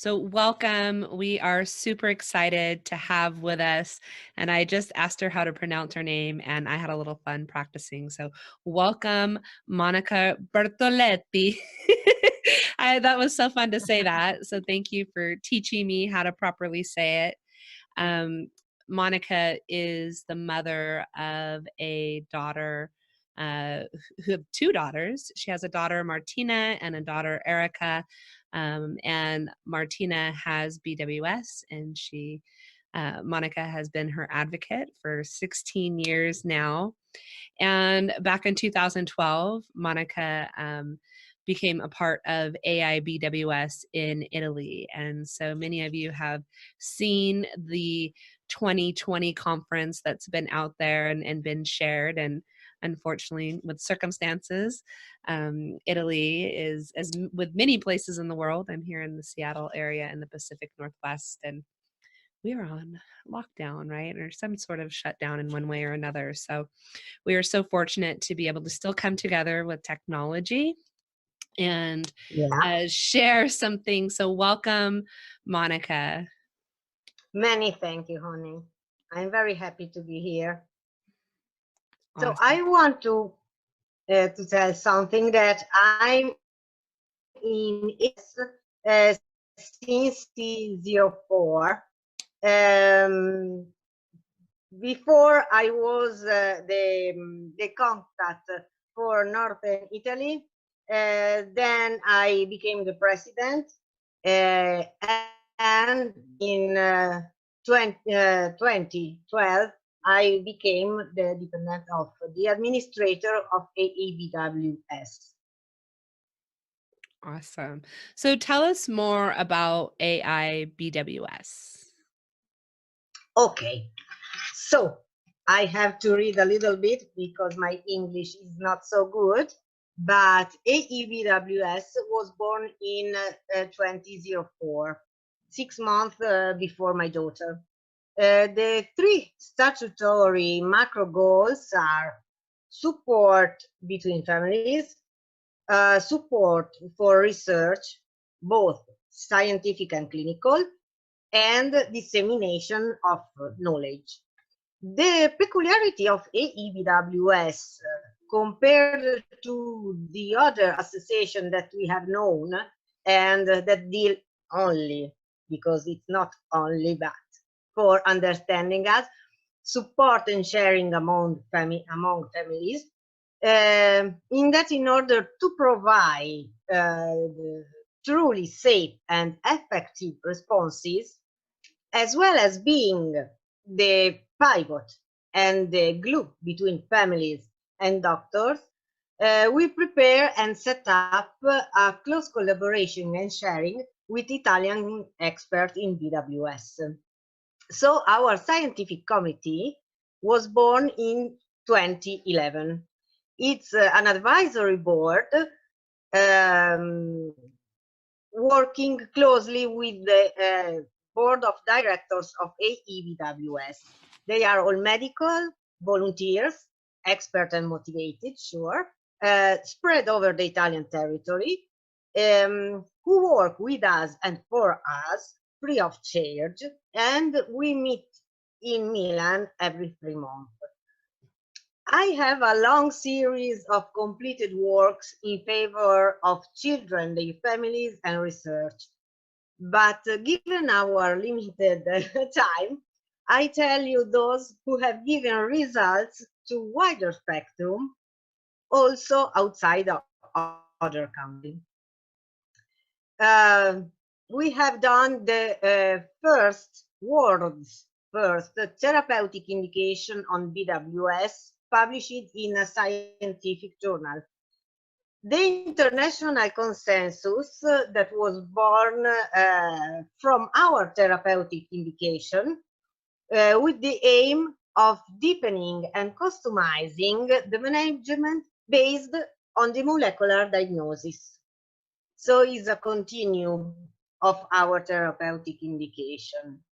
So welcome. We are super excited to have with us, and I just asked her how to pronounce her name, and I had a little fun practicing. So welcome, Monica Bertoletti. That was so fun to say that. So thank you for teaching me how to properly say it. Um, Monica is the mother of a daughter, who have two daughters. She has a daughter, Martina, and a daughter, Erica. And Martina has BWS, and Monica has been her advocate for 16 years now. And back in 2012, Monica became a part of BWS in Italy. And so many of you have seen the 2020 conference that's been out there and been shared. And unfortunately, with circumstances, Italy is, as with many places in the world, I'm here in the Seattle area in the Pacific Northwest, and we are on lockdown, right? Or some sort of shutdown in one way or another. So we are so fortunate to be able to still come together with technology and share something. So welcome, Monica. Many thank you, honey. I'm very happy to be here. Awesome. So I want to tell something that I'm in since 2004. Before I was the contact for Northern Italy. Then I became the president, and in 2012 I became the dependent of the administrator of AEBWS. Awesome. So tell us more about BWS. Okay, so I have to read a little bit because my English is not so good, but AEBWS was born in 2004, 6 months before my daughter. The three statutory macro goals are support between families, support for research, both scientific and clinical, and dissemination of knowledge. The peculiarity of AEBWS compared to the other association that we have known and that deal only, because it's not only that, for understanding us, support and sharing among families, in that in order to provide truly safe and effective responses, as well as being the pivot and the glue between families and doctors, we prepare and set up a close collaboration and sharing with Italian experts in BWS. So our scientific committee was born in 2011. It's an advisory board working closely with the board of directors of AEBWS. They are all medical volunteers, expert and motivated, sure, spread over the Italian territory, who work with us and for us free of charge, and we meet in Milan every 3 months. I have a long series of completed works in favor of children, their families, and research. But given our limited time, I tell you those who have given results to wider spectrum, also outside of other countries. We have done the world's first therapeutic indication on BWS, published in a scientific journal. The international consensus that was born from our therapeutic indication with the aim of deepening and customizing the management based on the molecular diagnosis. So it's a continuum of our therapeutic indication.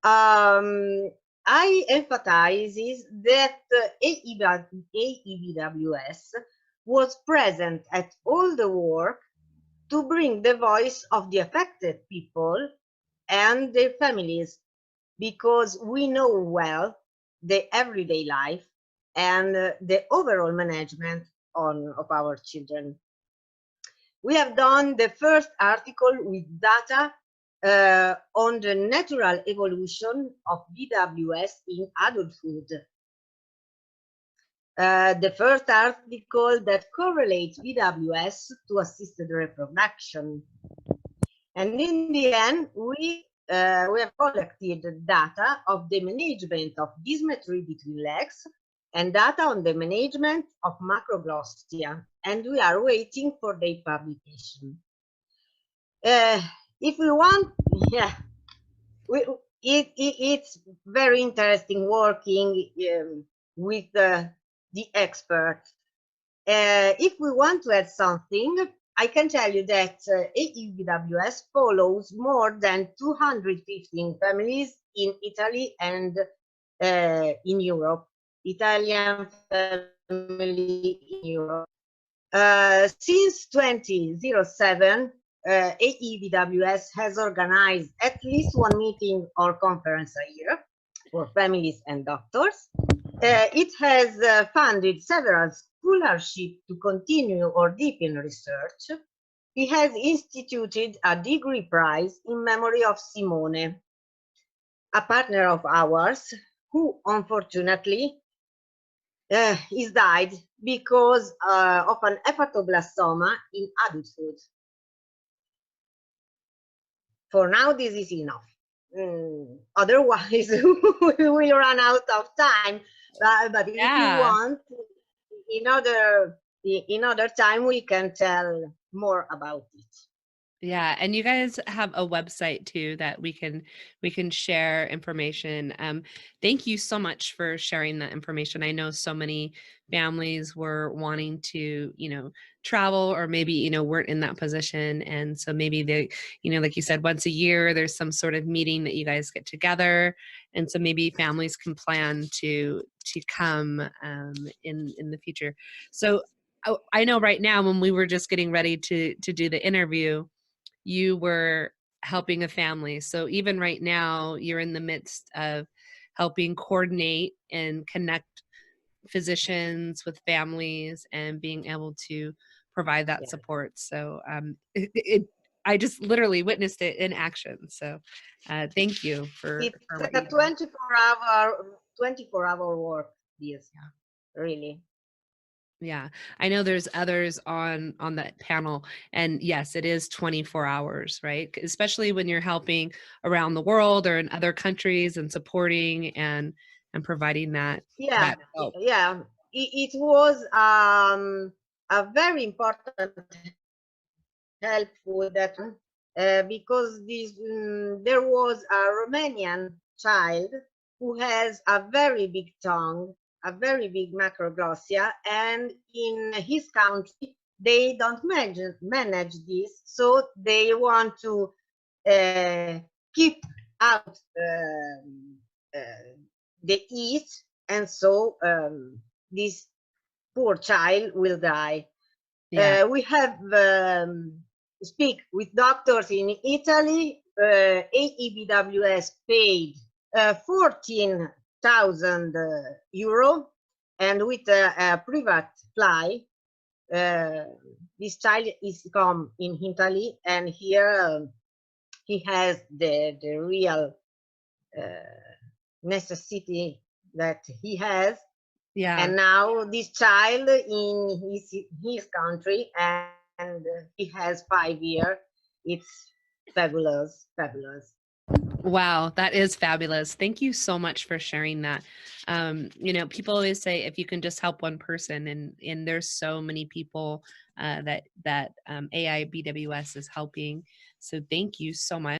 I emphasize that AEBWS was present at all the work to bring the voice of the affected people and their families, because we know well the everyday life and the overall management of our children. We have done the first article with data on the natural evolution of BWS in adulthood. The first article that correlates BWS to assisted reproduction. And in the end, we have collected data of the management of dysmetry between legs and data on the management of macroglossia, and we are waiting for their publication. If we want, yeah, it's very interesting working with the experts. If we want to add something, I can tell you that AEBWS follows more than 215 families in Italy and in Europe, Italian family in Europe. Since 2007, AEBWS has organized at least one meeting or conference a year for families and doctors. It has funded several scholarships to continue or deepen research. It has instituted a degree prize in memory of Simone, a partner of ours who unfortunately is died because of an hepatoblastoma in adulthood. For now, this is enough. Otherwise, we will run out of time. But if you want, in other time, we can tell more about it. Yeah, and you guys have a website too that we can share information. Thank you so much for sharing that information. I know so many families were wanting to, travel, or maybe, weren't in that position. And so maybe they, like you said, once a year, there's some sort of meeting that you guys get together. And so maybe families can plan to come in the future. So I know right now, when we were just getting ready to do the interview, you were helping a family. So even right now, you're in the midst of helping coordinate and connect physicians with families and being able to provide that support. So I just literally witnessed it in action. So thank you for It's what a you do. 24-hour work. Yes, really. Yeah, I know there's others on that panel, and yes, it is 24 hours, right? Especially when you're helping around the world or in other countries and supporting and providing that help. Yeah. It was a very important helpful that because there was a Romanian child who has a very big tongue, a very big macroglossia, and in his country they don't manage this, so they want to keep out the heat, and so this poor child will die. Yeah. We have speak with doctors in Italy. AEBWS paid 14,000 euro, and with a private fly, this child is come in Italy, and here he has the real necessity that he has. Yeah. And now this child in his country, and he has 5 years. It's fabulous, fabulous. Wow, that is fabulous. Thank you so much for sharing that. People always say if you can just help one person, and there's so many people that AI BWS is helping. So thank you so much.